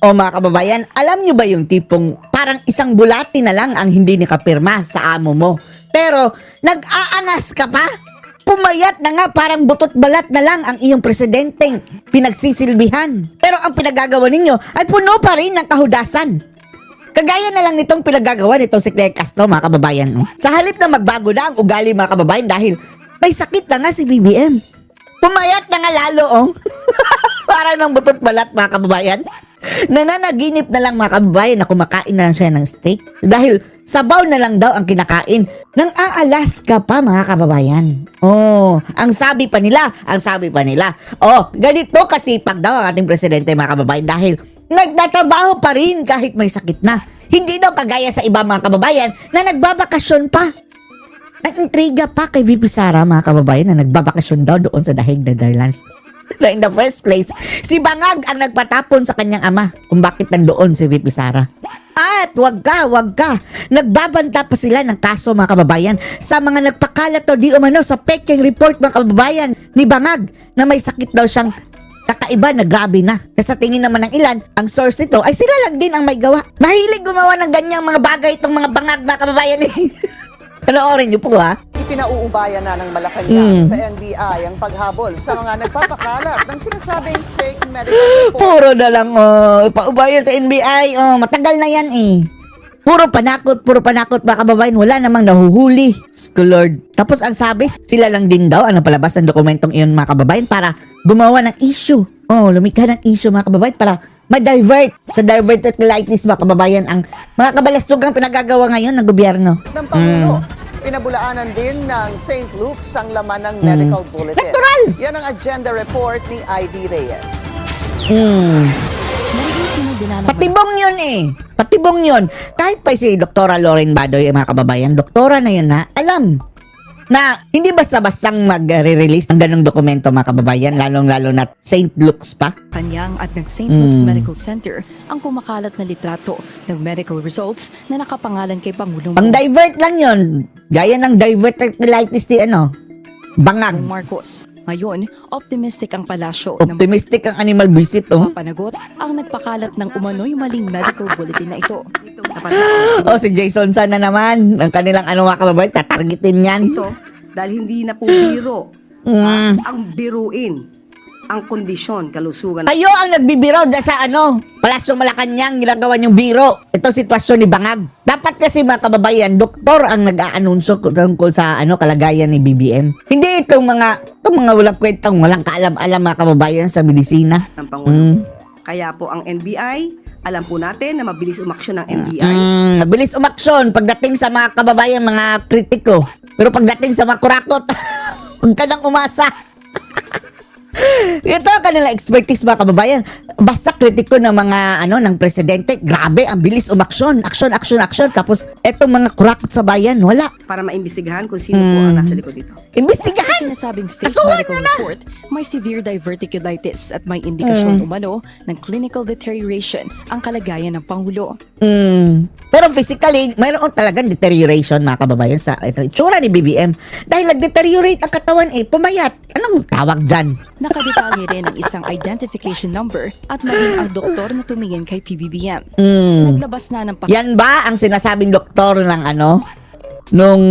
O mga kababayan, alam nyo ba yung tipong parang isang bulati na lang ang hindi nakapirma sa amo mo? Pero nag-aangas ka pa? Pumayat na nga, parang butot balat na lang ang iyong presidenteng pinagsisilbihan. Pero ang pinagagawa ninyo ay puno pa rin ng kahudasan. Kagaya na lang nitong pinagagawa nitong si Claire Castro, mga kababayan. No? Sa halip na magbago na ang ugali, mga kababayan, dahil may sakit na nga si BBM. Pumayat na nga lalo, oh. Parang ng butot balat, mga kababayan. Nananaginip na lang, mga kababayan, na kumakain na siya ng steak. Dahil sabaw na lang daw ang kinakain. Nang aalas ka pa, mga kababayan. Oh, ang sabi pa nila. Oh, ganito kasipag daw ang ating presidente, mga kababayan. Dahil nagtatrabaho pa rin kahit may sakit na. Hindi daw kagaya sa iba, mga kababayan, na nagbabakasyon pa. Nag-intriga pa kay VP Sara, mga kababayan, na nagbabakasyon daw doon sa Dahig, Netherlands. Na in the first place, si Bangag ang nagpatapon sa kanyang ama kung bakit nandoon si VP Sara. At wag ka, nagbabanta pa sila ng kaso, mga kababayan, sa mga nagpakalat o di umano sa peking report, mga kababayan, ni Bangag na may sakit daw siyang kakaiba na grabe na. Kasi sa tingin naman ng ilan, ang source nito ay sila lang din ang may gawa. Mahilig gumawa ng ganyang mga bagay itong mga Bangag, mga kababayan. Panoorin niyo po, ha? Ipinauubayan na ng Malacanang sa NBI ang paghabol sa mga nagpapakalat ng sinasabing fake medical report. Puro na lang, ipaubaya sa NBI, matagal na yan eh. Puro panakot, mga kababayan, wala namang nahuhuli. Lord. Tapos ang sabi, sila lang din daw ang napalabas ng dokumentong iyon, mga kababayan, para gumawa ng issue. Lumikha ng issue, mga kababayan, para ma-divert sa diverticulitis, mga kababayan, ang mga kabalastugang pinagagawa ngayon ng gobyerno. Ng Pangulo, pinabulaanan din ng St. Luke's ang laman ng medical bulletin. Natural! Yan ang agenda report ni Ivy Reyes. Patibong yun eh. Patibong yun. Kahit pa si Dr. Lauren Badoy, mga kababayan, doktora na yun na alam na hindi basta-bastang mag-re-release ng ganong dokumento, mga kababayan, lalong-lalo na St. Luke's pa. Kanyang at ng St. Luke's Medical Center ang kumakalat na litrato ng medical results na nakapangalan kay Pangulong Pang-divert lang yun. Gaya ng diverticulitis ni Bangag. Marcos. Ngayon, optimistic ang palasyo Optimistic ang animal visit, panagot ang nagpakalat ng umano'y maling medical bulletin na ito. Si Jason San na naman. Ang kanilang mga kababayan, tatargetin yan. Ito dahil hindi na po biro ang biruin ang kondisyon, kalusugan. Kayo ang nagbibiro dyan sa Palasyong Malacanang, ginagawa niyong biro. Ito sitwasyon ni Bangag. Dapat kasi, mga kababayan, doktor ang nag-aanunsyo tungkol sa kalagayan ni BBM. Hindi itong mga walang kwentang, walang kaalam-alam, mga kababayan, sa medisina. Ng Pangulo. Kaya po ang NBI, alam po natin na mabilis umaksyon ng NBI. Mabilis umaksyon pagdating sa mga kababayan, mga kritiko. Pero pagdating sa mga kurakot, huwag ka nang umasa. Ito ang kanilang expertise, mga kababayan. Basta kritiko ng mga ng presidente, grabe, ang bilis umaksyon. Aksyon. Tapos etong mga kurakot sa bayan, wala. Para maimbestigahan kung sino po ang nasa likod dito. Imbestigahan! Sinasabing fake Kasuhan medical na! report, may severe diverticulitis at may indikasyon umano ng clinical deterioration ang kalagayan ng Pangulo. Pero physically, mayroon talagang deterioration, mga kababayan, sa itsura ni BBM. Dahil nag-deteriorate ang katawan, pumayat. Anong tawag dyan? Nakadetalye rin ang isang identification number at maging ang doktor na tumingin kay PBBM. Naglabas na ng Yan ba ang sinasabing doktor ng nung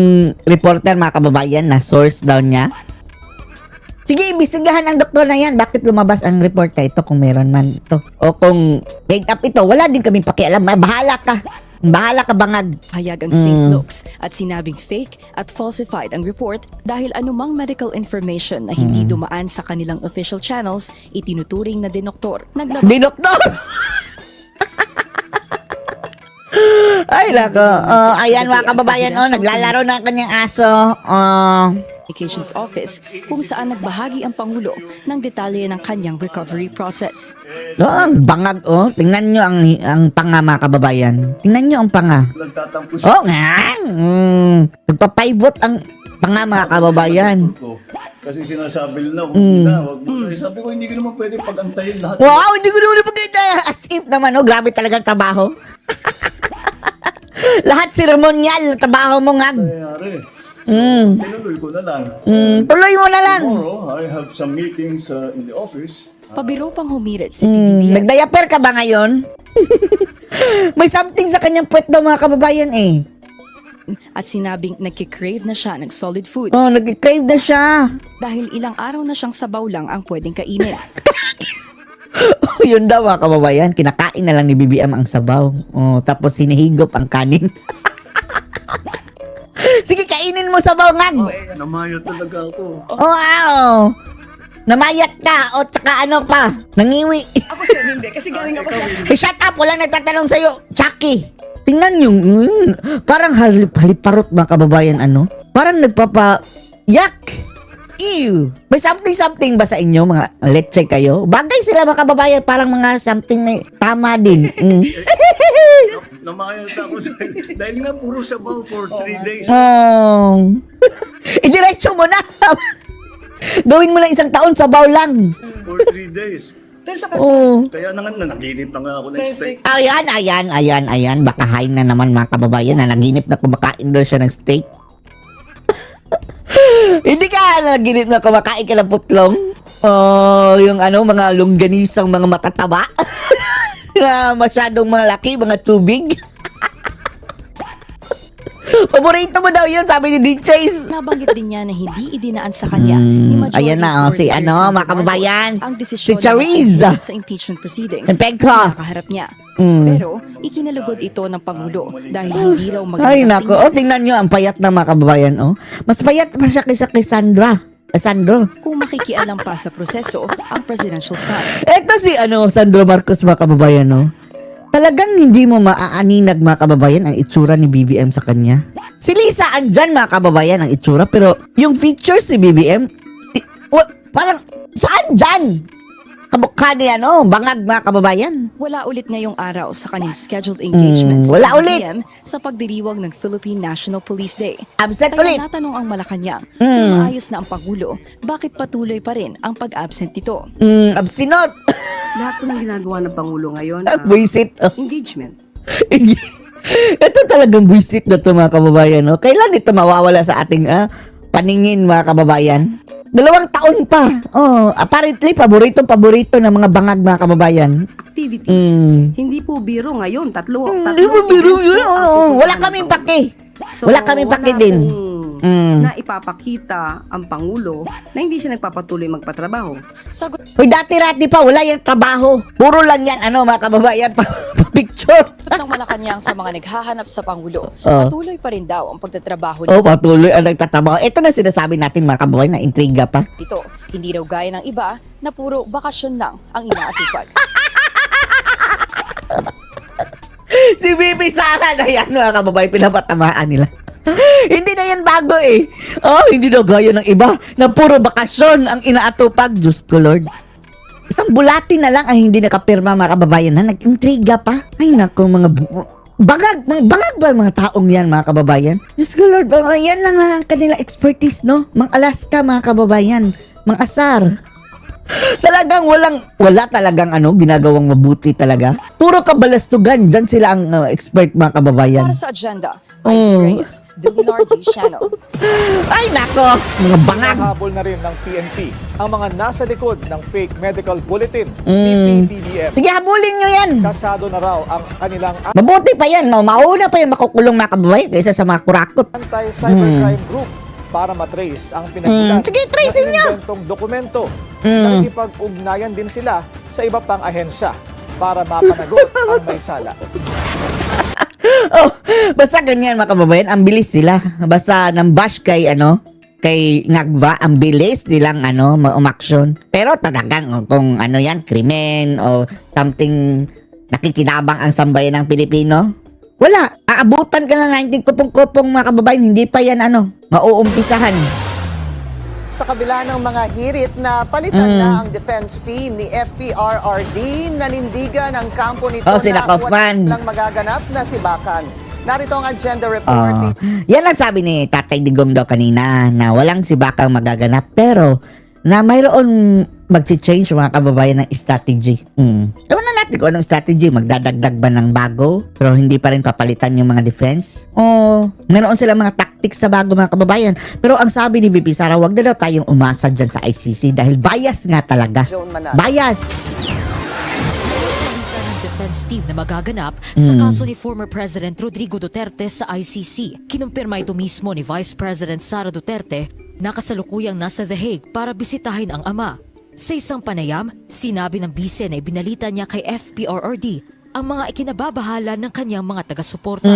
reporter, mga kababayan, na source daw niya? Sige, imbestigahan ang doktor na yan. Bakit lumabas ang report na ito kung meron man ito? O kung made up ito, wala din kami pakialam. Bahala ka. Bahala ka, Bangag. Hayag ang St. Luke's at sinabing fake at falsified ang report dahil anumang medical information na hindi dumaan sa kanilang official channels, itinuturing na dinoktor. Dinoktor! Ay, nako. Ayan, mga kababayan, naglalaro na ang kanyang aso. Communications Office kung saan nagbahagi ang Pangulo ng detalye ng kanyang recovery process. Ang Bangag, tingnan nyo ang panga, mga kababayan. Tingnan nyo ang panga. Nga. Nagpapaibot ang panga, mga kababayan. Kasi sinasabi nila, wag mo na. Sabi ko, hindi ko naman pwede pag-antayin lahat. Wow, hindi ko naman pag-antayin. As if naman, grabe talagang trabaho. Lahat seremonyal, trabaho mo, Ngag. Tinuloy ko na lang. Tuloy mo na lang. Tomorrow, I have some meetings in the office. Pabiro pang humirit si PBBM. Nagdayaper ka ba ngayon? May something sa kanyang puwet daw mga kababayan eh. At sinabing nagkikrave na siya ng solid food Oh, nag-crave na siya. dahil ilang araw na siyang sabaw lang ang pwedeng kainin. Yun daw mga kababayan, kinakain na lang ni BBM ang sabaw. Oh, tapos hinihigop ang kanin. Sige, kainin mo sabaw nga. Namayot talaga ako. Oh, wow. Namayat ka o tsaka ano pa, nangiwi. Ako sir, hindi. Kasi galing ako sa... Hey, shut up, walang nagtatanong sa'yo. Chucky. Tingnan yung, parang haliparot mga kababayan, ano? Parang yak. Ew. May something ba sa inyo, mga letche kayo? Bagay sila mga kababayan, parang mga something na tama din. Namayot ako dahil nga puro sabaw for 3 days. Oh. Idiretso mo na. Gawin mo lang 1 taon, sabaw lang. For 3 days. Pero sa Oh. Kaya na nga, nanaginip na nga ako ng steak. Ayan. Baka hain na naman mga kababayan na naginip na kumakain daw siya ng steak. Hindi ka naginip na kumakain ka ng putlong. Oh, yung ano, mga longganisang mga matataba. Na masyadong malaki, mga tubig. Paborito mo daw yun, sabi ni DJs. Nabanggit din niya na hindi idinaan sa kanya ni Majority Ayan na, oh, si Floor Leader ano, Sandro mga kababayan. Marcos ang Si desisyon na Chariz. makahilot sa impeachment proceedings Si Pegka. na nakaharap niya. Pero ikinalugod ito ng Pangulo dahil hindi raw Ay, magandang nako. tingnan Oh, tingnan nyo, ang payat na mga kababayan, oh. Mas payat pa siya kaysa kay Sandro. kung makikialam pa sa proseso ang presidential son. Eto si Sandro Marcos mga kababayan, no? Talagang hindi mo maaaninag mga kababayan ang itsura ni BBM sa kanya. Si Lisa andyan mga kababayan ang itsura, pero yung features si BBM, parang saan dyan? Kamukha niya, bangag mga kababayan. Wala ulit ngayong araw sa kanyang scheduled engagements wala ng ulit. BBM sa pagdiriwang ng Philippine National Police Day. Absent Kaya ulit. natanong ang Malacanang kung maayos na ang Pangulo, bakit patuloy pa rin ang pag-absent nito? Absinot. Lahat po ng ginagawa ng Pangulo ngayon, Buisit. engagement. Ito talagang buisit na to mga kababayan, no? Kailan ito mawawala sa ating paningin mga kababayan? 2 taon pa. Oh, apparently paborito ng mga bangag mga kababayan. Activities. Hindi po biro ngayon. Tatlo Hindi mo biro events yun. po ang Oh, pupuntahan wala ng kaming Pangulo. pake. Wala kaming pake din. Na ipapakita ang Pangulo na hindi siya nagpapatuloy magpatrabaho. Sagot Hoy, dati-rati pa, wala yung trabaho. Puro lang yan, mga kababayan, picture. ng Malacanang sa mga naghahanap sa Pangulo, Oh. patuloy pa rin daw ang pagtatrabaho Oh, patuloy ang nagtatrabaho. Ito na sinasabi natin mga kababayan na intriga pa. nito. Hindi raw gaya ng iba na puro bakasyon lang ang inaatupag. Si Bibi Sara na yan, mga kababayan, pinapatamaan nila. Hindi na yan bago eh. Oh, hindi na gaya ng iba na puro bakasyon ang inaatupag. Diyos ko, Lord. Isang bulati na lang ang hindi nakapirma mga kababayan na nag-intriga pa. Ay naku, mga bangag ba ang mga taong yan mga kababayan? Diyos ko, Lord, yan lang ang kanila expertise, no? Mang Alaska mga kababayan, mang asar. Talagang wala talagang ginagawang mabuti talaga. Puro kabalastugan, dyan sila ang expert mga kababayan. Para sa agenda, Ivy Reyes, Billionaire News Channel. Ay nako, mga bangag. Habol na rin ng PNP ang mga nasa likod ng fake medical bulletin ni PBBM. Sige, habulin nyo yan. Kasado na raw ang kanilang Mabuti pa yan, no? Mauna pa yan makukulong mga kababayan kaysa sa mga kurakot. anti-cybercrime group para matrace ang pinagbilan Sige, tracing ng nyo. inventong dokumento. Nakikipag-ugnayan din sila sa iba pang ahensya para mapanagot ang may sala. Oh, basta ganyan mga kababayan, ang bilis sila. Basta nang bash kay Ngagba, ang bilis nilang umaksyon. Pero talagang kung yan, krimen o something nakikinabang ang sambayan ng Pilipino, wala. Aabutan ka na 19 kupong-kupong mga kababayan, hindi pa yan mauumpisahan. Sa kabila ng mga hirit na palitan na ang defense team ni FPRRD, nanindigan ang kampo nito Oh, sila na Kaufman. walang magaganap na si Bakan. Narito ang agenda report. Yan ang sabi ni Tatay Digong daw kanina na walang si Bakang magaganap pero na mayroon mag-change mga kababayan ng strategy. Ewan na natin kung anong strategy. Magdadagdag ba ng bago pero hindi pa rin papalitan yung mga defense? O meron silang mga tactics sa bago mga kababayan. Pero ang sabi ni BP Sara, wag na daw tayong umasa dyan sa ICC dahil bias nga talaga. Joan Manalo. Bias! ng Defense defense team na magaganap sa kaso ni former President Rodrigo Duterte sa ICC. Kinumpirma ito mismo ni Vice President Sara Duterte na kasalukuyang nasa The Hague para bisitahin ang ama. Sa isang panayam, sinabi ng bise na ibinalita niya kay FPRRD ang mga ikinababahala ng kanyang mga taga-suporta.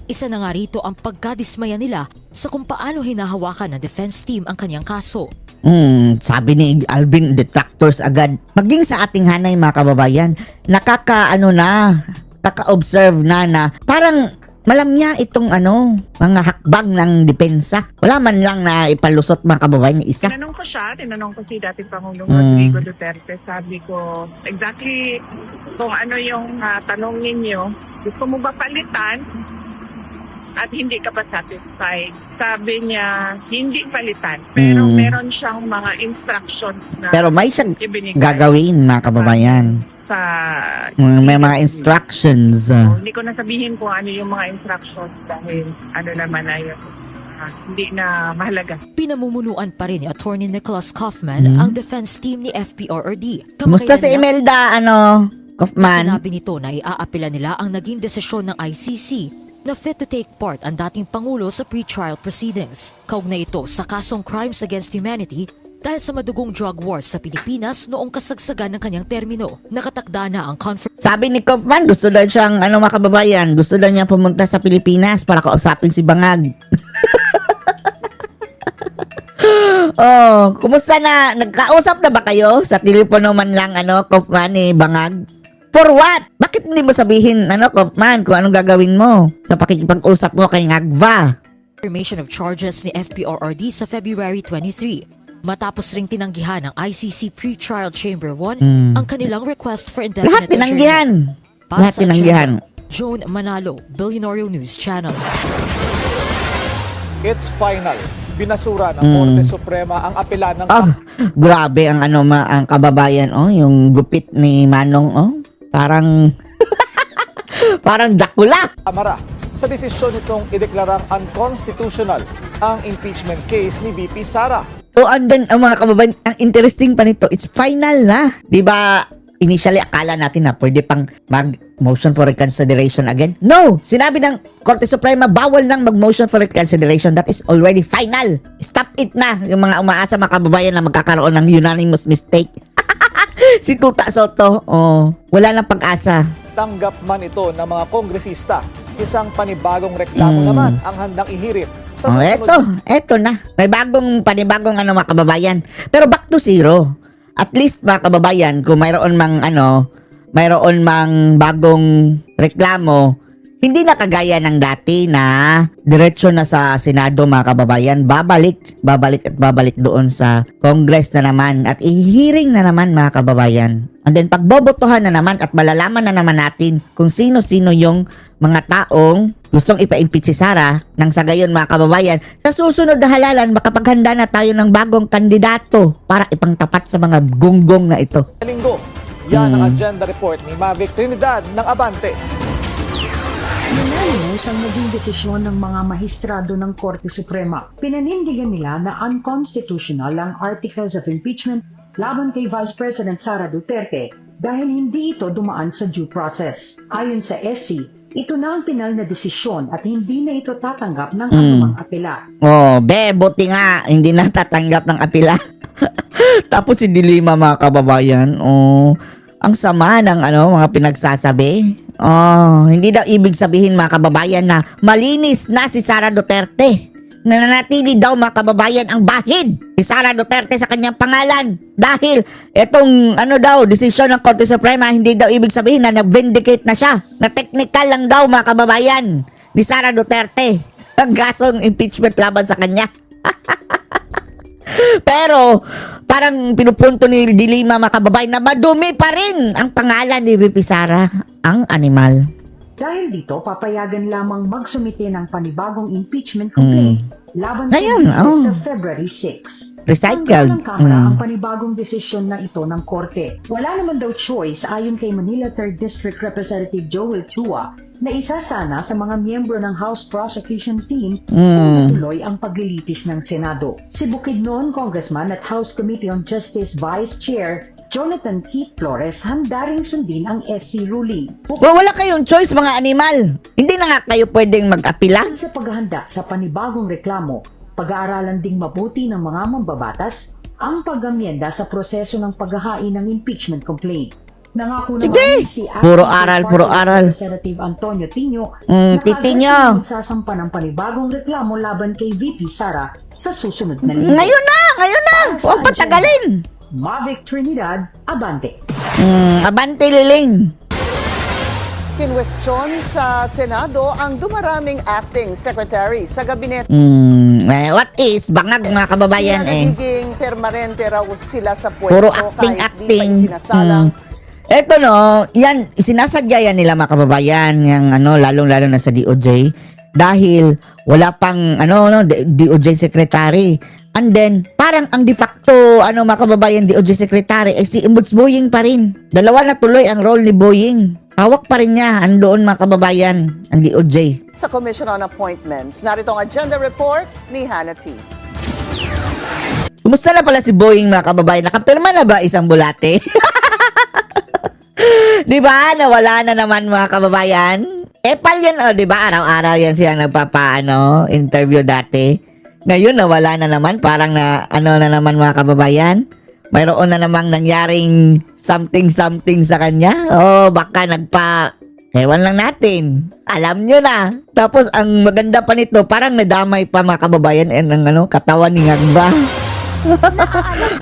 Isa na nga rito ang pagkadismaya nila sa kung paano hinahawakan ng defense team ang kanyang kaso. Sabi ni Alvin, detractors agad. Maging sa ating hanay mga kababayan, kaka-observe na parang malamya itong mga hakbang ng depensa. Wala man lang na ipalusot mga kababayan ni isa. Tinanong ko si dating Pangulong Rodrigo Duterte. Sabi ko, exactly kung ano yung tanong ninyo, gusto mo ba palitan at hindi ka pa satisfied? Sabi niya, hindi palitan. Pero meron siyang mga instructions na Pero may siyang ibinigay gagawin mga kababayan. sa May mga instructions. hindi ko na sabihin kung ano yung mga instructions dahil ano naman na yun. Hindi na mahalaga. Pinamumunuan pa rin ni Attorney Nicholas Kaufman ang defense team ni FPRRD. Kumusta si Imelda, Kaufman? Sinabi nito na iaapila nila ang naging desisyon ng ICC na fit to take part ang dating Pangulo sa pre-trial proceedings. Kaugnay ito sa kasong Crimes Against Humanity dahil sa madugong drug wars sa Pilipinas noong kasagsagan ng kanyang termino. Nakatakda na ang conference. Sabi ni Kaufman, gusto daw siyang, mga kababayan, gusto daw niya pumunta sa Pilipinas para kausapin si Bangag. Kumusta na? Nagkausap na ba kayo sa telepono man lang, Kaufman ni Bangag? For what? Bakit hindi mo sabihin, Kaufman, kung anong gagawin mo sa pakikipag-usap mo kay Ngagva? Confirmation of charges ni FPRRD sa February 23. Matapos ring tinanggihan ng ICC Pre-Trial Chamber 1 ang kanilang request for indefinite Lahat tinanggihan. Para Lahat sa tinanggihan. agenda, Joan Manalo, Billionario News Channel. It's final. Binasura ng Korte Suprema ang apela ng Grabe ang ang kababayan, yung gupit ni Manong, parang parang dakula. Kamara sa desisyon nitong ideklarang unconstitutional ang impeachment case ni VP Sara. And then, mga kababayan, ang interesting pa nito, it's final na. Di ba, initially, akala natin na pwede pang mag-motion for reconsideration again. No! Sinabi ng Korte Suprema, bawal nang mag-motion for reconsideration. That is already final. Stop it na. Yung mga umaasa mga kababayan na magkakaroon ng unanimous mistake. Si Tuta Soto, wala nang pag-asa. Tanggap man ito ng mga kongresista, isang panibagong reklamo naman ang handang ihirit sa susunod. Eto na. May panibagong mga kababayan. Pero back to zero. At least mga kababayan, kung mayroon mang bagong reklamo, hindi na kagaya ng dati na diretso na sa Senado mga kababayan, babalik doon sa Congress na naman at i-hearing na naman mga kababayan. And then pagbobotohan na naman at malalaman na naman natin kung sino-sino yung mga taong gustong ipa-impeach si Sara nang sa gayon mga kababayan. Sa susunod na halalan, makapaghanda na tayo ng bagong kandidato para ipangtapat sa mga gunggong na ito. Linggo, yan ang agenda report ni Mavic Trinidad ng Abante. Unanimous ang naging desisyon ng mga mahistrado ng Korte Suprema. Pinanindigan nila na unconstitutional ang articles of impeachment laban kay Vice President Sara Duterte dahil hindi ito dumaan sa due process. Ayon sa SC, ito na ang pinal na desisyon at hindi na ito tatanggap ng anumang apela. Buti nga, hindi na tatanggap ng apela. Tapos si Dilima mga kababayan, ang sama ng mga pinagsasabi. Hindi daw ibig sabihin mga kababayan na malinis na si Sara Duterte. Nananatili daw mga kababayan ang bahid ni Sara Duterte sa kanyang pangalan. Dahil itong desisyon ng Korte Suprema, hindi daw ibig sabihin na nag-vindicate na siya. Na technical lang daw mga kababayan ni Sara Duterte ang gasong impeachment laban sa kanya. Pero parang pinupunto ni Dilima mga kababayan na madumi pa rin ang pangalan ni VP Sara, ang animal. Dahil dito, papayagan lamang magsumite ng panibagong impeachment complaint laban kay Duterte sa February 6. Recycled. Tanggap ng Kamara ang panibagong desisyon na ito ng Korte. Wala naman daw choice ayon kay Manila 3rd District Representative Joel Chua na isa sana sa mga miyembro ng House Prosecution Team kung tuloy ang paglilitis ng Senado. Si Bukidnon Congressman at House Committee on Justice Vice Chair Jonathan Keith Flores handa ring sundin ang SC ruling. Wala kayong choice mga animal. Hindi na nga kayo pwedeng mag-apila. Bukod sa paghahanda sa panibagong reklamo, pag-aaralan ding mabuti ng mga mambabatas ang pag-amyenda sa proseso ng paghahain ng impeachment complaint. Nangako Sige! naman si Acting Puro State aral, Party puro aral. Representative Antonio Tino Titinyo. magsasampa ng panibagong reklamo laban kay VP Sara sa susunod na linggo. Ngayon na! Huwag patagalin. Mavic Trinidad, Abante. Abante liling. Kinwestiyon sa Senado ang dumaraming acting secretary sa gabinet. What is? Bangag mga kababayan eh. Nagiging permanente raw sila sa pwesto Puro kahit acting. di pa isinasalang. Eto no, yan, sinasadya yan nila mga kababayan, yung lalong-lalo na sa DOJ, dahil wala pang, DOJ secretary. And then, parang ang de facto, mga kababayan, DOJ secretary, ay si Imbuds Boying pa rin. Dalawa na tuloy ang role ni Boying. Hawak pa rin niya, andoon mga kababayan, ang DOJ. Sa Commission on Appointments, narito ang agenda report ni Hannah T. Kumusta na pala si Boying mga kababayan? Nakapirma na ba isang bulate? Di ba? Nawala na naman mga kababayan. Epal yan, di ba? Araw-araw yan siya interview dati. Ngayon, nawala na naman. Parang na naman mga kababayan. Mayroon na namang nangyaring something sa kanya. Baka ewan lang natin. Alam nyo na. Tapos, ang maganda pa nito, parang nadamay pa mga kababayan ang katawan ni Ngagba.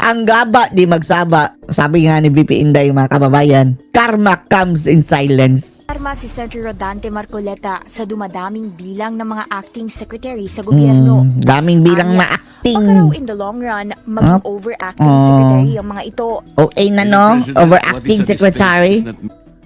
Ang gaba di magsaba. Sabi nga ni VP Inday mga kababayan, karma comes in silence. Karma si Senator Rodante Marcoleta sa dumadaming bilang ng mga acting secretary sa gobyerno. Daming bilang Anya, ma-acting. baka raw in the long run, maging overacting secretary ang mga ito. OA na no? Overacting secretary.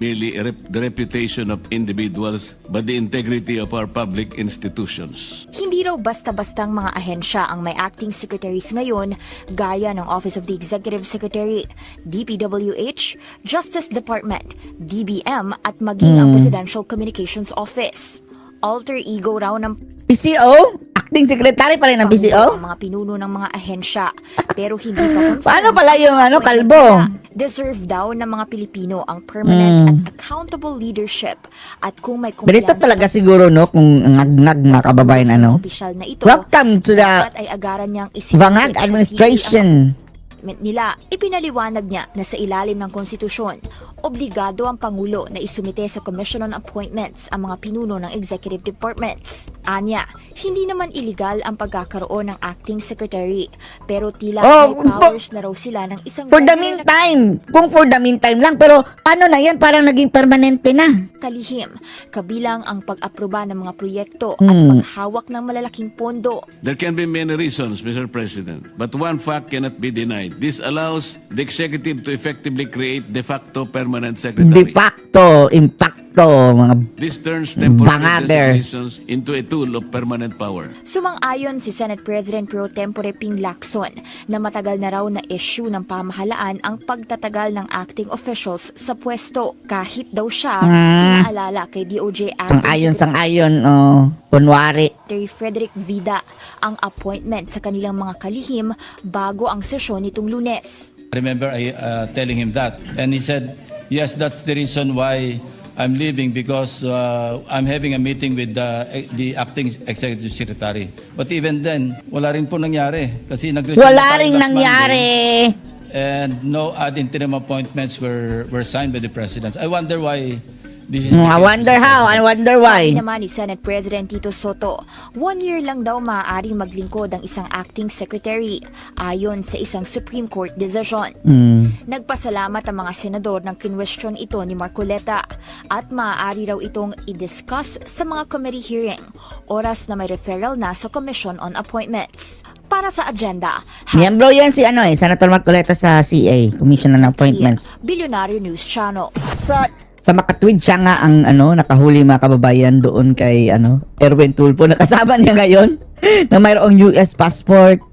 Merely the reputation of individuals, but the integrity of our public institutions. Hindi raw basta-bastang mga ahensya ang may acting secretaries ngayon, gaya ng Office of the Executive Secretary, DPWH, Justice Department, DBM at maging ang Presidential Communications Office. Alter ego raw ng PCO? Acting secretary pa rin ng PCO? ang mga pinuno ng mga ahensya, pero hindi pa confirmed. Paano pala yung kalbo? Deserve daw ng mga Pilipino ang permanent at accountable leadership at kung may Berito talaga siguro kung ngag-ngag mga kababayan opisyal na ito, Welcome to the dapat ay agaran niyang Vangag administration. nila, ipinaliwanag niya na sa ilalim ng konstitusyon, obligado ang Pangulo na isumite sa Commission on Appointments ang mga pinuno ng executive departments. Anya, hindi naman illegal ang pagkakaroon ng acting secretary, pero tila may powers na raw sila ng isang For the meantime, kung for the meantime lang, pero paano na yan? Parang naging permanente na. kalihim, kabilang ang pag-aproba ng mga proyekto at paghawak ng malalaking pondo. There can be many reasons, Mr. President, but one fact cannot be denied. This allows the executive to effectively create de facto permanent secretary. De facto, impacto, mga This turns temporary Bangagers. designations into a tool of permanent power. Sumang-ayon si Senate President Pro Tempore Ping Lacson na matagal na raw na issue ng pamahalaan ang pagtatagal ng acting officials sa pwesto kahit daw siya pinaalala kay DOJ Acting sang-ayon, kunwari. Secretary Frederick Vida ang appointment sa kanilang mga kalihim bago ang sesyon nitong Lunes. I remember telling him that, and he said, yes, that's the reason why I'm leaving, because I'm having a meeting with the acting executive secretary. But even then, wala rin po nangyari. Kasi Wala rin nangyari. and no ad interim appointments were signed by the president. I wonder why this is I wonder how, I wonder why. Sabi naman ni Senate President Tito Soto, 1 year lang daw maaaring maglingkod ang isang acting secretary ayon sa isang Supreme Court decision. Nagpasalamat ang mga senador ng kinwestiyon ito ni Marcoleta at maaari raw itong i-discuss sa mga committee hearing, oras na may referral na sa Commission on Appointments. Para sa agenda, Miyembro yan si Senator Marcoleta sa CA, Commission on Appointments. Billionaire News Channel. Sa makatwid siya nga ang nakahuli mga kababayan doon kay Erwin Tulfo. Nakasama niya ngayon na mayroong US passport.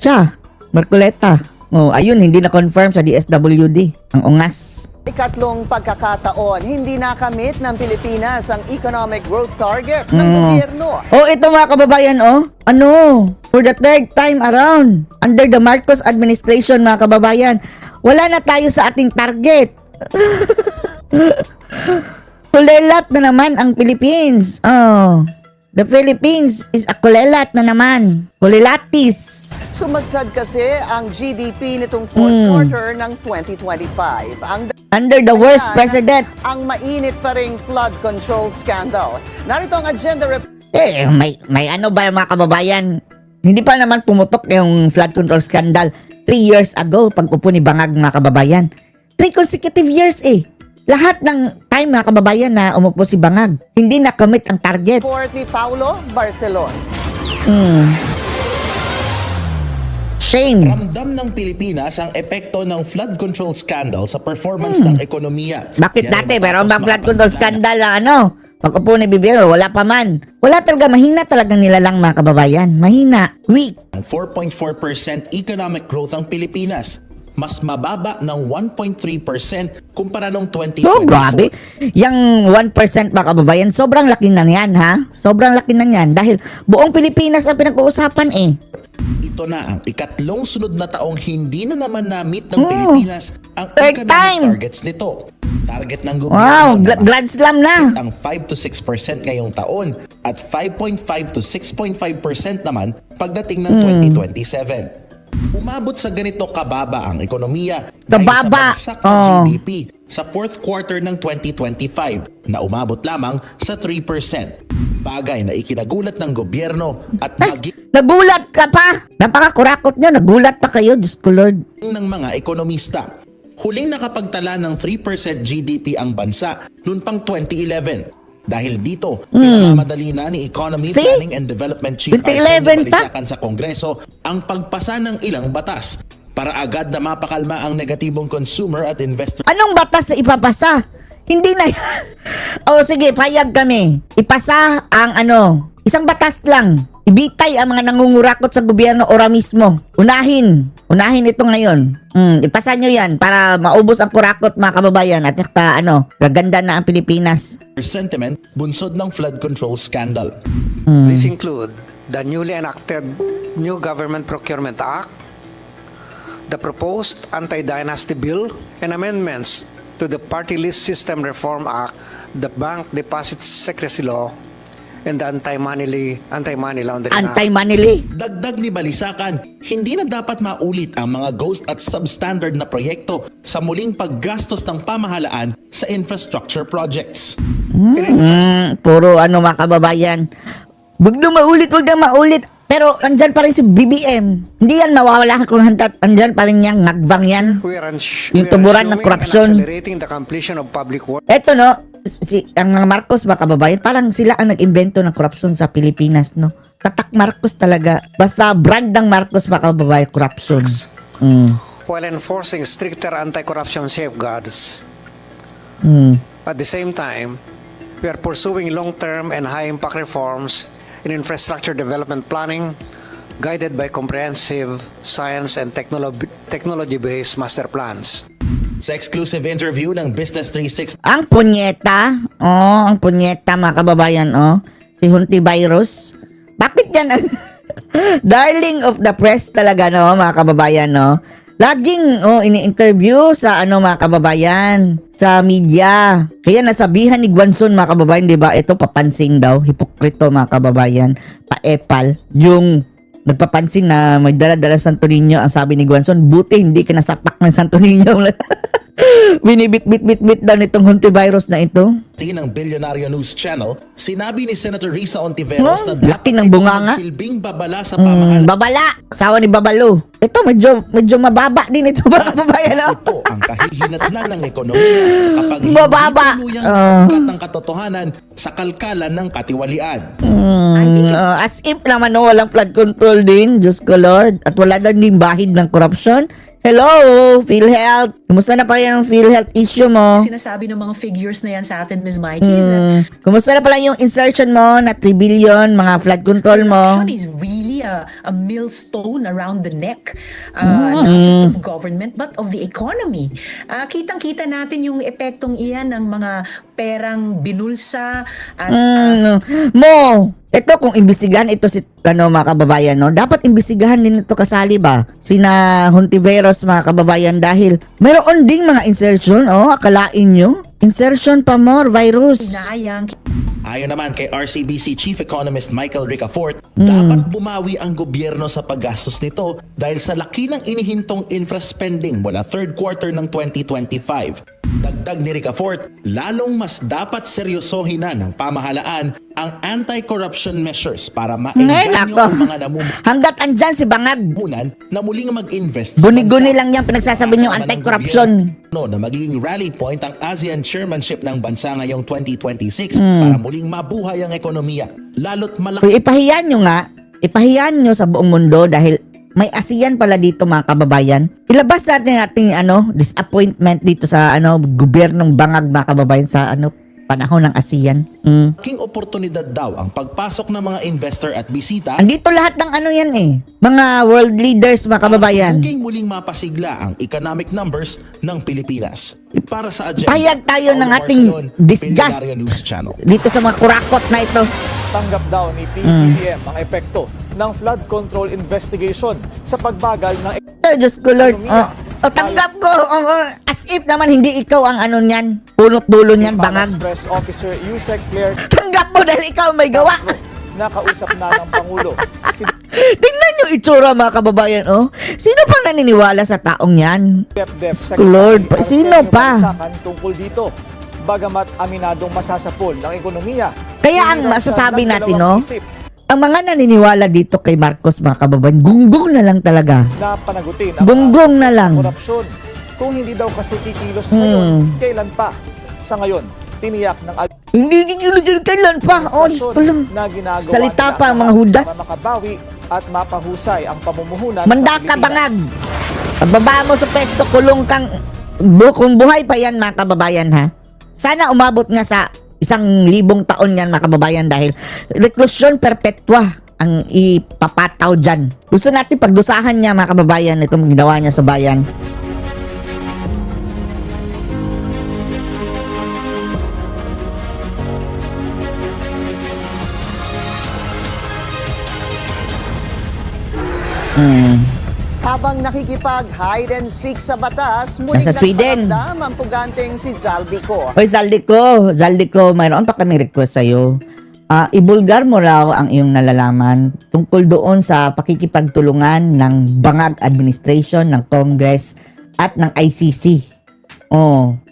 Siya, Marcoleta. Ayun, hindi na confirm sa DSWD. Ang ungas. Ikatlong pagkakataon, hindi nakamit ng Pilipinas ang economic growth target ng gobyerno. Ito mga kababayan, for the third time around, under the Marcos administration mga kababayan, Wala na tayo sa ating target. Kulelat na naman ang Philippines. Oh. The Philippines is a kulelat na naman. Kulelatis. Sumadsad kasi ang GDP nitong fourth quarter ng 2025. Under the worst president. Ang mainit pa ring flood control scandal. Narito ang agenda report. May ano ba mga kababayan? Hindi pa naman pumutok yung flood control scandal 3 years ago pag upo ni Bangag mga kababayan. 3 consecutive years Lahat ng time mga kababayan na umupo si Bangag, hindi nakamit ang target. Report ni Paulo Barcelon. Shame. Ramdam ng Pilipinas ang epekto ng flood control scandal sa performance ng ekonomiya. Bakit dati meron bang flood control scandal na ano? Pag upo ni Bibero, wala pa man. Wala talaga, mahina talagang nilalang mga kababayan. Mahina, weak. 4.4% economic growth ang Pilipinas. Mas mababa ng 1.3% kumpara nung 2024. Oh, grabe. Yang 1% mga kababayan, sobrang laki na yan, ha? Sobrang laki na yan. Dahil buong Pilipinas ang pinag-uusapan Ito na ang ikatlong sunod na taong hindi na naman na-meet ng Pilipinas ang Third economic time. targets nito. Target ng gobyerno Wow, na grand slam na. ang 5 to 6% ngayong taon at 5.5 to 6.5% naman pagdating ng 2027. Umabot sa ganito kababa ang ekonomiya Kababa. dahil sa bagsak na GDP sa fourth quarter ng 2025 na umabot lamang sa 3%. Bagay na ikinagulat ng gobyerno at Nagulat ka pa. Napakakurakot nyo. Nagulat pa kayo. Diyos ko Lord. ng mga ekonomista. Huling nakapagtala ng 3% GDP ang bansa noon pang 2011. Dahil dito, pinamamadali na ni Economy Planning and Development Chief Arsenio Balisacan sa Kongreso ang pagpasa ng ilang batas para agad na mapakalma ang negatibong consumer at investor. Anong batas na ipapasa? Hindi na sige, payag kami. Ipasa ang isang batas lang. Ibitay ang mga nangungurakot sa gobyerno ora mismo. Unahin ito ngayon. Ipasa nyo yan para maubos ang kurakot mga kababayan at gaganda na ang Pilipinas. Sentiment bunsod ng flood control scandal. These include the newly enacted New Government Procurement Act, the proposed Anti-Dynasty Bill, and amendments to the Party List System Reform Act, the Bank Deposit Secrecy Law, and the Anti-Money Laundering Act. Anti-Money. Dagdag ni Balisacan, hindi na dapat maulit ang mga ghost at substandard na proyekto sa muling paggastos ng pamahalaan sa infrastructure projects. Puro mga kababayan. Wag na maulit. Pero andyan pa rin si BBM. Hindi yan mawawala kung andyan pa rin yung nagbang yan. Yung tuburan ng korupsyon. Accelerating the completion of public work. Eto ang mga Marcos ba kababayan, parang sila ang nag-invento ng korupsyon sa Pilipinas, no? Tatak Marcos talaga. Basta brand ng Marcos ba kababayan, korupsyon. While enforcing stricter anti-corruption safeguards. At the same time, we are pursuing long-term and high-impact reforms in infrastructure development planning, guided by comprehensive science and technology-based master plans. Sa exclusive interview ng Business 360, Ang punyeta mga kababayan, si Hunty Virus. Bakit yan? Darling of the press talaga, mga kababayan, Laging ini-interview sa mga kababayan, sa media. Kaya nasabihan ni Guanzon mga kababayan, 'di ba? Ito papansin daw, hipokrito mga kababayan, paepal. Yung nagpapansin na may dala-dala Santo Niño, ang sabi ni Guanzon, buti hindi ka nasapak ng Santo Niño. Binibit-bit daw nitong Hunty Virus na ito. ng Billionario News Channel, sinabi ni Senator Risa Ontiveros na laki ng bunganga. Silbing babala sa pamahalaan. Babala! Sawa ni Babalo. Ito, medyo mababa din ito mga kababayan. Ito ang kahihinatnan ng ekonomiya kapag Mababa. hindi tuluyang pagkat ng katotohanan sa kalkalan ng katiwalian. As if naman walang flood control din, Diyos ko Lord. At wala na din bahid ng corruption. Hello, PhilHealth. Kumusta na pa yung PhilHealth issue mo? Sinasabi ng mga figures na yan sa atin, Ms. Mikey. Kumusta na pala yung insertion mo na 3 billion, mga flood control mo? Corruption is really a millstone around the neck, not just of government, but of the economy. Kitang-kita natin yung epektong iyan ng mga perang binulsa at Ito kung imbisigahan ito si mga kababayan, no? Dapat imbisigahan din ito kasali ba? Sina Hontiveros mga kababayan dahil mayroon ding mga insertion, akalain nyo? Insertion pa more virus. Inaayang Ayon naman kay RCBC Chief Economist Michael Ricafort, dapat bumawi ang gobyerno sa paggastos nito dahil sa laki ng inihintong infra spending mula third quarter ng 2025. Dagdag ni Ricafort, lalong mas dapat seryosohin na ng pamahalaan ang anti-corruption measures para maengganyo ang mga namumuhunan Hanggat andyan si Bangag. na muling mag-invest sa Guni-guni bansa. lang yan pinagsasabi niyong Kasama ng anti-corruption. gobyerno na magiging rally point ang ASEAN chairmanship ng bansa ngayong 2026 para muling mabuhay ang ekonomiya. Lalo't malaki Uy, ipahiyan nyo nga. Ipahiyan nyo sa buong mundo dahil may ASEAN pala dito mga kababayan. Ilabas natin ating disappointment dito sa gobyernong Bangag mga kababayan sa panahon ng ASEAN. King oportunidad daw ang pagpasok ng mga investor at bisita. Andito lahat ng yan mga world leaders mga kababayan. Buking muling mapasigla ang economic numbers ng Pilipinas. Para sa agenda, Payag tayo ng Paolo ating Barcelon, disgust Pilinaria News Channel. dito sa mga kurakot na ito. Tanggap daw ni PBBM ang epekto ng flood control investigation sa pagbagal ng Ay, Diyos ko Lord. Tanggap ko. As if naman hindi ikaw ang niyan. Punot dulo niyan, Bangag. Press Officer Yusek Claire Tanggap mo dahil ikaw may gawa. nakausap na ng Pangulo. Tingnan nyo itsura mga kababayan, Sino pang naniniwala sa taong yan? DepEd Lord, Secretary sino Arsenio pa? Bagsakan tungkol dito. Bagamat aminadong masasapol ng ekonomiya. Kaya ang hinirap siya masasabi ng natin, dalawang isip ang mga naniniwala dito kay Marcos mga kababayan, gunggong na lang talaga. na panagutin ang Gunggong na lang. korupsyon. Kung hindi daw kasi kikilos ngayon, kailan pa? Sa ngayon, tiniyak ng Hindi gigilos yun kailan pa. Diyos ko lang. na ginagawa Salita nila pa ang mga hudas. para makabawi at mapahusay ang pamumuhunan Manda sa ka, Pilipinas. Bangag. Pagbaba mo sa pesto, kulong kang... Kung buhay pa yan, mga kababayan, ha? Sana umabot nga sa 1,000 taon yan, mga kababayan, dahil reklusyon perpetua ang ipapataw dyan. Gusto natin pagdusahan niya, mga kababayan, itong ginawa niya sa bayan. Habang nakikipag-hide and seek sa batas, muling Nasa Sweden. nagparamdam ang puganteng si Zaldico. Hoy, Zaldico, mayroon pa kami request sa'yo. Ibulgar mo raw ang iyong nalalaman tungkol doon sa pakikipagtulungan ng Bangag Administration, ng Congress, at ng ICC.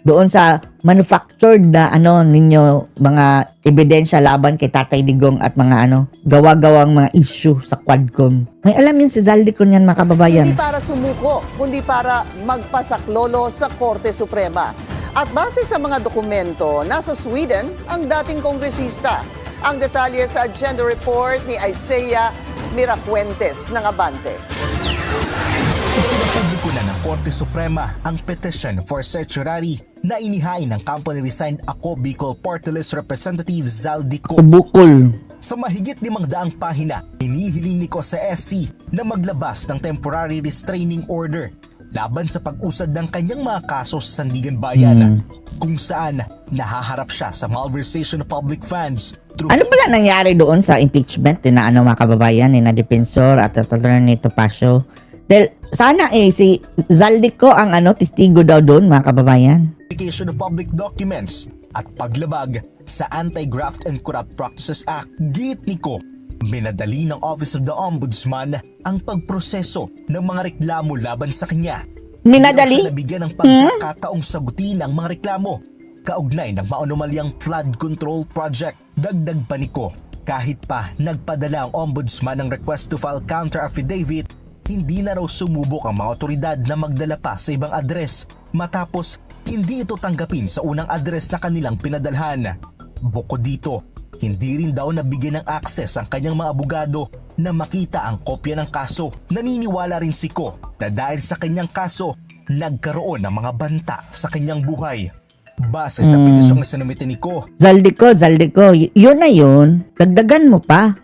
Doon sa manufactured na ninyo mga ebidensya laban kay Tatay Digong at mga gawa-gawang mga issue sa Quadcom. May alam yan si Zaldico niyan, mga kababayan. Hindi para sumuko, kundi para magpasaklolo sa Korte Suprema. At base sa mga dokumento, nasa Sweden ang dating kongresista. Ang detalye sa agenda report ni Isaiah Mirafuentes ng Abante. Isinapubliko na ng Korte Suprema ang petition for certiorari na inihain ng company resigned Ako Bicol Party List Representative Zaldico. Bukol. Sa mahigit 500 pahina, inihiling ni Ko sa SC na maglabas ng temporary restraining order laban sa pag-usad ng kanyang mga kaso sa Sandigan Bayan kung saan nahaharap siya sa malversation of public funds. Ano pala nangyari doon sa impeachment na mga kababayan na defensor at attorney Topacio? Dahil sana si Zaldico ang testigo daw doon, mga kababayan. Publication of public documents at paglabag sa Anti-Graft and Corrupt Practices Act. Giit ni Ko, minadali ng Office of the Ombudsman ang pagproseso ng mga reklamo laban sa kanya. Minadali? Hindi siya nabigyan ng pagkakataong sagutin ang mga reklamo kaugnay ng maunumalyang flood control project. Dagdag pa ni Ko, kahit pa nagpadala ang Ombudsman ng request to file counter affidavit, hindi na raw sumubok ang mga otoridad na magdala pa sa ibang address matapos hindi ito tanggapin sa unang address na kanilang pinadalhan. Bukod dito, hindi rin daw nabigyan ng access ang kanyang mga abogado na makita ang kopya ng kaso. Naniniwala rin si Ko na dahil sa kanyang kaso, nagkaroon ng mga banta sa kanyang buhay. Base sa petisyong na sinumite ni Ko, Zaldico, yun na yun. Dagdagan mo pa.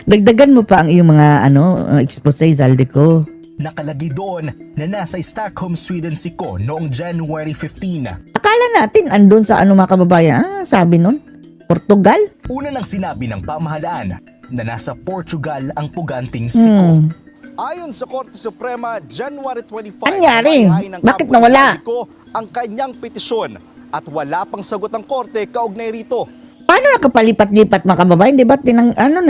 Dagdagan mo pa ang iyong mga expose, Zaldico. nakalagay doon na nasa Stockholm, Sweden si Ko noong January 15. Akala natin andun sa mga kababayan. Sabi nun. Portugal? Una nang sinabi ng pamahalaan na nasa Portugal ang puganting siko. Ayon sa Korte Suprema, January 25, Anyari? naihain ng Bakit kampo ni nawala? Zaldico ang kanyang petisyon at wala pang sagot ang Korte kaugnay rito. Paano nakapalipat-lipat mga kababayan? Di ba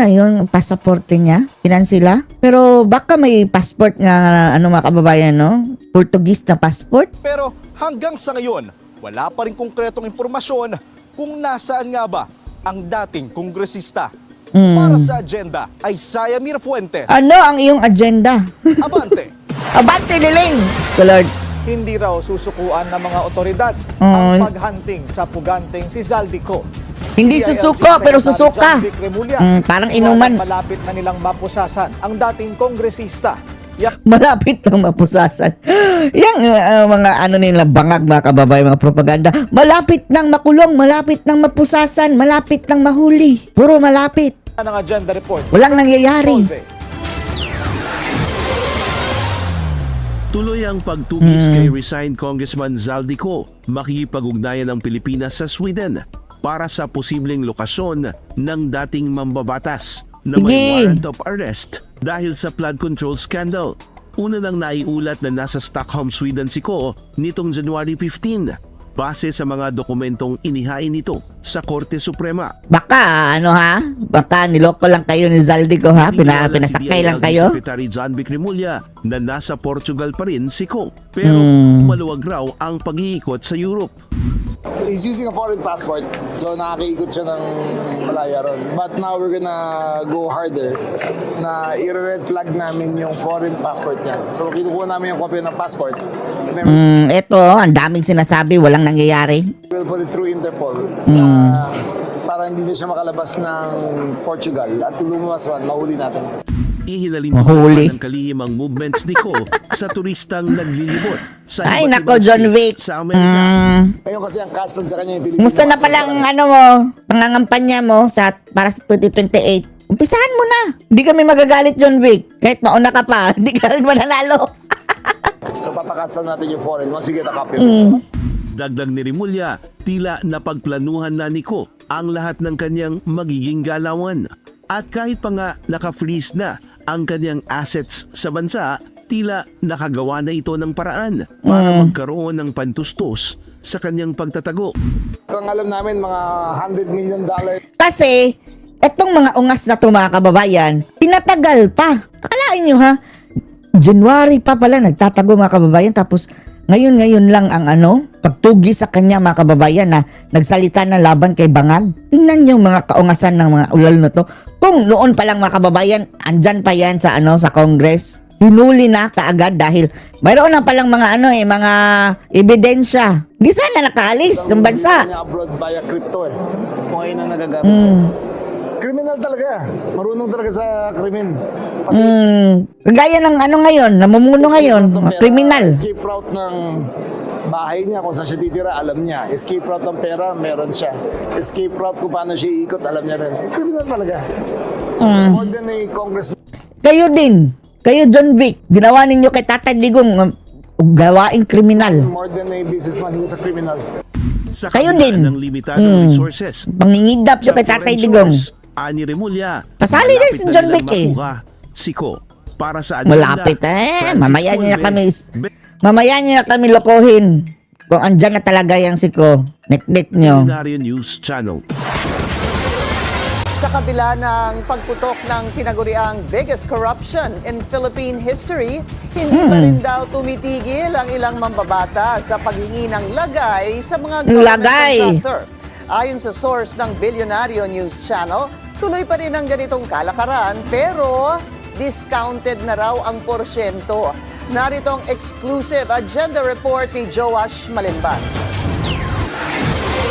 yung pasaporte niya? Pinansila? Pero baka may passport nga mga kababayan, no? Portuguese na passport? Pero hanggang sa ngayon, wala pa rin konkretong impormasyon kung nasaan nga ba ang dating kongresista. Para sa agenda ay Saya Mirafuentes. Ano ang iyong agenda? Abante! Abante, Liling! Lord. Hindi raw susukuan ng mga otoridad ang paghunting sa puganting si Zaldico. Hindi PILG susuko, pero Secretary susuka. John Vic Remulla, Parang inuman. malapit na nilang mapusasan ang dating kongresista. Malapit nang mapusasan. Yang mga nila bangag mga kababayan, mga propaganda. Malapit nang makulong, malapit nang mapusasan, malapit nang mahuli. Puro malapit. Ang agenda report. Walang nangyayari. Tuloy ang pagtugis kay resigned Congressman Zaldico. Makikipag-ugnayan ang Pilipinas sa Sweden para sa posibleng lokasyon ng dating mambabatas na may warrant of arrest dahil sa flood control scandal. Una nang naiulat na nasa Stockholm, Sweden si Ko nitong January 15 base sa mga dokumentong inihain nito sa Korte Suprema. Baka baka niloko lang kayo ni Zaldico pinasakay lang kayo. Secretary John Vic Remulla na nasa Portugal pa rin si Ko pero maluwag raw ang pag-iikot sa Europe. He's using a foreign passport, so nakakaikot siya ng malaya ron. But now we're gonna go harder na i-red flag namin yung foreign passport niya. So kinukuha namin yung kopya ng passport. Eto, ang daming sinasabi, walang nangyayari. We'll put it through Interpol. Para hindi na siya makalabas ng Portugal. At lumabas man, mahuli natin. Ihinalin ng kalihim ang movements ni Ko sa turistang naglilibot sa Ay, iba't nako, ibang John state Vic. sa Amerika. Ngayon kasi ang custom sa kanya yung Filipino. Musta na palang pangangampanya mo para sa 2028? Umpisahan mo na. Hindi kami magagalit, John Vic. Kahit mauna ka pa, hindi ka rin mananalo. So papakasal natin yung foreign once we get a copy. Dagdag ni Remulla, tila napagplanuhan na ni Ko ang lahat ng kanyang magiging galawan. At kahit pa nga naka-freeze na ang kanyang assets sa bansa, tila nakagawa na ito ng paraan para magkaroon ng pantustos sa kanyang pagtatago. Ang alam namin, mga $100 million. Kasi, etong mga ungas na to mga kababayan, pinatagal pa. Akalain nyo January pa pala nagtatago mga kababayan, tapos ngayon lang ang pagtugi sa kanya mga kababayan na nagsalita na laban kay Bangag. Tingnan yung mga kaungasan ng mga ulalo na to. Kung noon pa lang mga kababayan, andyan pa yan sa Congress. Hinuli na kaagad dahil mayroon na palang mga mga ebidensya. Di sana nakaalis ng bansa. Abroad via crypto Kung ayun ang nagagamit. Criminal talaga. Marunong talaga sa krimen. Kagaya ng ngayon, namumuno ngayon, kriminal. Escape route ng bahay niya, kung saan siya titira, alam niya. Escape route ng pera, meron siya. Escape route kung paano siya iikot, alam niya rin. Criminal talaga. More than a congressman. Kayo din. Kayo, John Vic. Ginawa ninyo kay Tatay Digong gawaing kriminal. More than a businessman, he was a criminal. Sa Kayo kabila din. ng limitadong resources. Pangingidap siya kay Tatay Digong. Ani Remulla, Pasali din si John Vic si Ko para sa agenda. Malapit mamaya niya na kami lokohin. Kung andyan na talaga yung si Ko. Nek-nek nyo. Ordinaryo News Channel. Sa kabila ng pagputok ng tinaguriang biggest corruption in Philippine history, hindi pa rin daw tumitigil ang ilang mambabata sa paghingi ng lagay sa mga government contractor. Ayon sa source ng Bilyonaryo News Channel, tuloy pa rin ang ganitong kalakaran pero discounted na raw ang porsyento. Narito ang exclusive agenda report ni Joash Malimban.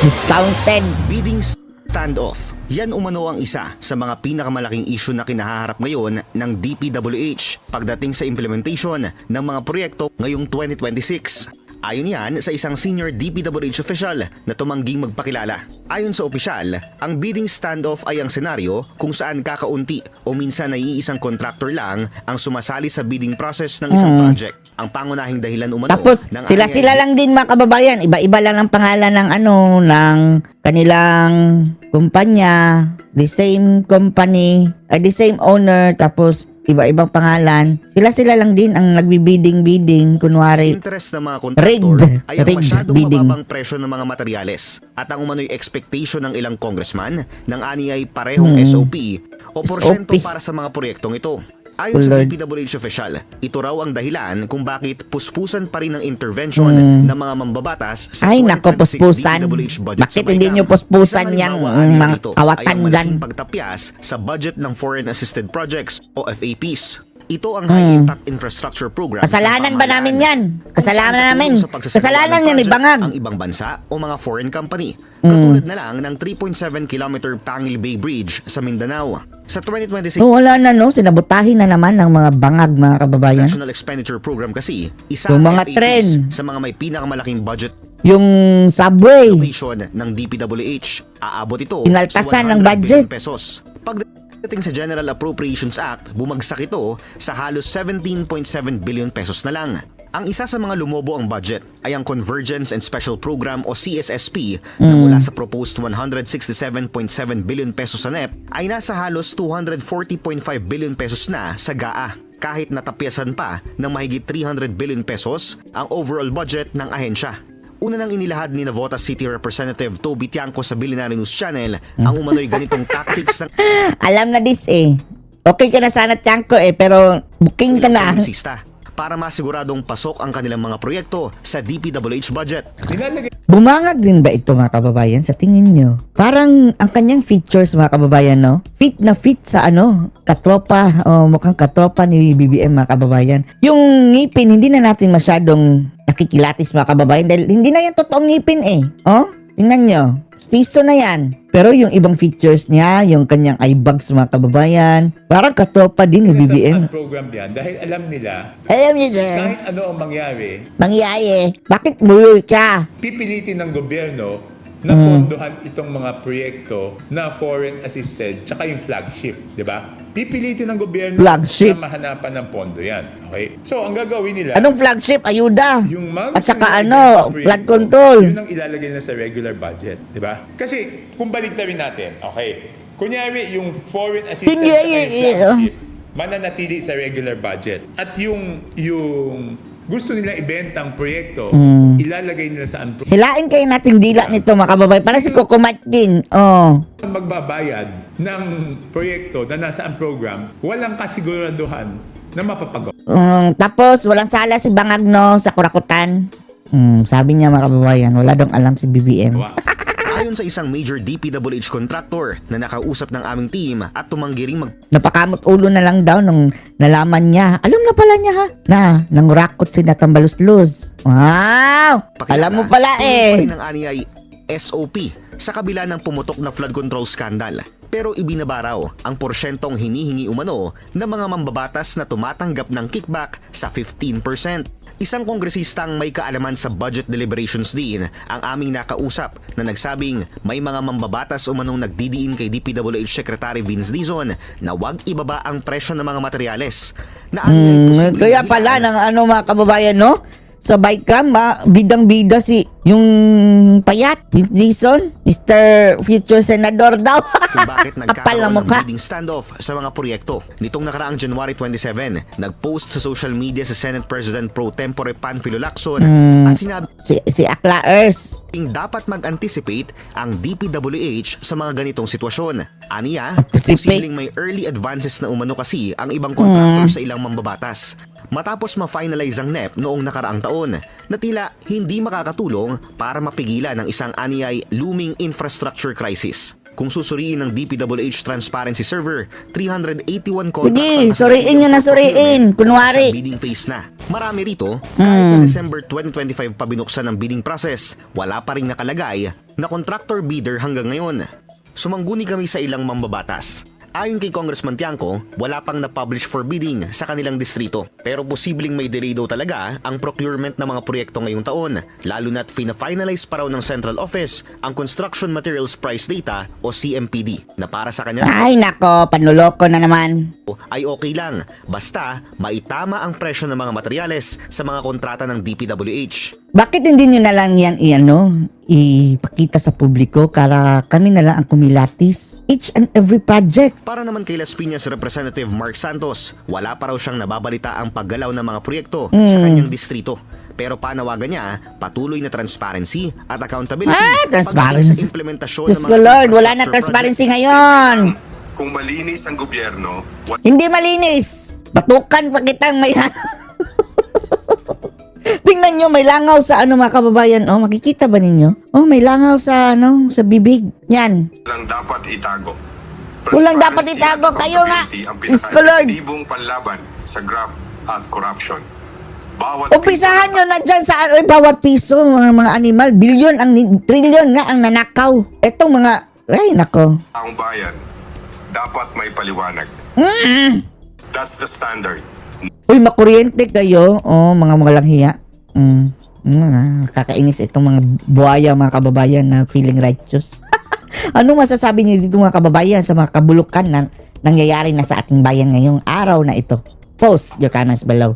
Discounted. Bidding standoff. Yan umano ang isa sa mga pinakamalaking issue na kinaharap ngayon ng DPWH pagdating sa implementation ng mga proyekto ngayong 2026. Ayon yan sa isang senior DPWH official na tumangging magpakilala. Ayon sa opisyal, ang bidding standoff ay ang senaryo kung saan kakaunti o minsan naiisang contractor lang ang sumasali sa bidding process ng isang project. Ang pangunahing dahilan umano Tapos ng sila lang din mga kababayan, iba-iba lang ang pangalan ng ng kanilang kumpanya, the same company, the same owner, tapos iba-ibang pangalan. Sila lang din ang nagbibidding, kunwari. Sa interest ng mga kontraktor ay ang rigged masyadong bidding. mababang presyo ng mga materyales at ang umano'y expectation ng ilang congressman ng ani ay parehong SOP o porsyento para sa mga proyektong ito. Ayon sa DPWH official, ito raw ang dahilan kung bakit puspusan pa rin ang intervention ng mga mambabatas sa Ay, nako, 2026 puspusan. DPWH budget Bakit sa hindi Baykam. nyo puspusan Isang yang halimbawa mga dito kawatan ay ang dyan? malaking pagtapyas sa budget ng Foreign Assisted Projects o FAPs. Ito ang High Impact Infrastructure Program. Kasalanan ba namin yan? Kasalanan namin. Kasalanan yan ni Bangag. Ang ibang bansa o mga foreign company. Katulad na lang ng 3.7 kilometer Pangil Bay Bridge sa Mindanao. Sa 2026 Wala na sinabutahin na naman ng mga bangag, mga kababayan. National Expenditure Program kasi, isa Yung ang mga FAPs tren. sa mga may pinakamalaking budget Yung subway. allocation ng DPWH. Aabot ito Kinaltasan sa 100 ng budget. billion pesos. Pagdating sa General Appropriations Act, bumagsak ito sa halos 17.7 billion pesos na lang. Ang isa sa mga lumobo ang budget ay ang Convergence and Special Program o CSSP na mula sa proposed 167.7 billion pesos sa NEP ay nasa halos 240.5 billion pesos na sa GAA. Kahit natapyasan pa ng mahigit 300 billion pesos ang overall budget ng ahensya. Una nang inilahad ni Navotas City Representative Toby Tiangco sa Billionaire News Channel ang umano'y ganitong tactics ng Alam na Okay ka na sana, Tiangco pero booking ka na. kongresista para masiguradong pasok ang kanilang mga proyekto sa DPWH budget. Bumangag din ba ito, mga kababayan, sa tingin nyo? Parang ang kanyang features, mga kababayan, fit na fit sa katropa, mukhang katropa ni BBM, mga kababayan. Yung ngipin, hindi na natin masyadong nakikilatis, mga kababayan, dahil hindi na yan totoong ngipin tingnan nyo. Stiso na yan. Pero yung ibang features niya, yung kanyang eye bags, mga kababayan, parang katropa din ni BBM. Program yan dahil alam nila kahit ano ang mangyari, bakit muloy ka? pipilitin ng gobyerno na pondohan itong mga proyekto na foreign assisted tsaka yung flagship, di ba? Pipilitin ng gobyerno Flagship. na mahanapan ng pondo yan. Okay? So, ang gagawin nila, Anong flagship? Ayuda. yung mga At gusto saka nilang ibenta flood proyekto, control. yun ang ilalagay na sa regular budget, di ba? Kasi, kung baliktarin natin, okay, kunyari yung foreign assistance Hindi, sa flagship, mananatili sa regular budget. At yung gusto nilang ibentang proyekto, ilalagay nila sa Hilain kayo nating dila nito, mga kababayan. Para si Coco Martin. magbabayad ng proyekto na nasa ang program, walang kasiguraduhan na mapapagawa. Tapos, walang sala si Bangag, sa kurakutan. Sabi niya, mga kababayan, wala dong alam si BBM. Ayon sa isang major DPWH contractor na nakausap ng aming team at tumanggi ring Napakamot ulo na lang daw nung nalaman niya. Alam na pala niya, nangurakot si Natambaluslus. Wow! Alam mo pala ng ani ay SOP sa kabila ng pumutok na flood control scandal. Pero ibinabaraw ang porsyentong hinihingi umano ng mga mambabatas na tumatanggap ng kickback sa 15%. Isang kongresistang may kaalaman sa budget deliberations din ang aming nakausap na nagsabing may mga mambabatas umanong nagdidiin kay DPWH Secretary Vince Dizon na wag ibaba ang presyo ng mga materyales. Kaya pala ng mga kababayan, sa Baykam, bidang-bida yung payat, Vince Dizon, Mr. Future Senador daw. Kung bakit Kapal na nagkakaroon ng mukha. bidding standoff sa mga proyekto. Nitong nakaraang January 27, nagpost sa social media sa Senate President Pro Tempore Panfilo Lacson at sinabi si Akla Ers dapat mag-anticipate ang DPWH sa mga ganitong sitwasyon. Aniya, Anticipate. posibleng may early advances na umano kasi ang ibang contractor sa ilang mambabatas. Matapos ma-finalize ang NEP noong nakaraang taon na tila hindi makakatulong para mapigilan ang isang aniyay looming infrastructure crisis. Kung susuriin ng DPWH Transparency Server, 381 contracts Sige, suriin nyo na suriin. Kunwari. sa bidding phase na. Marami rito, kahit na December 2025 pa binuksan ang bidding process, wala pa rin nakalagay na contractor bidder hanggang ngayon. Sumangguni kami sa ilang mambabatas Ayon kay Congressman Tiangco, wala pang na-publish for bidding sa kanilang distrito. Pero posibleng may delay daw talaga ang procurement ng mga proyekto ngayong taon, lalo na't fina-finalize pa raw ng Central Office ang Construction Materials Price Data o CMPD na para sa kanya Ay nako, panloloko na naman. ay okay lang basta maitama ang presyo ng mga materyales sa mga kontrata ng DPWH. Bakit hindi nyo na lang yan ipakita sa publiko para kami na lang ang kumilatis each and every project? Para naman kay Las Piñas Representative Mark Santos, wala pa raw siyang nababalita ang paggalaw ng mga proyekto sa kanyang distrito. Pero panawagan niya, patuloy na transparency at accountability transparency. sa implementasyon Diyos ng ko mga Lord, wala na infrastructure transparency projects. ngayon. Kung malinis ang gobyerno, Hindi malinis. Batukan pa kitang may Tingnan nyo, may langaw sa mga kababayan. Oh, makikita ba ninyo? Oh, may langaw sa sa bibig. Yan. walang dapat itago. Walang dapat itago. Kayo nga. Diyos ko Lord. Pinaka-epektibong panlaban sa graft at corruption. Bawat Umpisahan nyo na dyan sa bawat piso, mga animal. Bilyon, trilyon nga ang nanakaw. Etong mga, ay nako. taong bayan dapat may paliwanag. That's the standard. Uy, makuryente kayo. Oh, mga walang hiya. Nakakainis itong mga buhaya, mga kababayan na feeling righteous. Anong masasabi niyo dito mga kababayan sa mga kabulukan na nangyayari na sa ating bayan ngayong araw na ito? Post your comments below.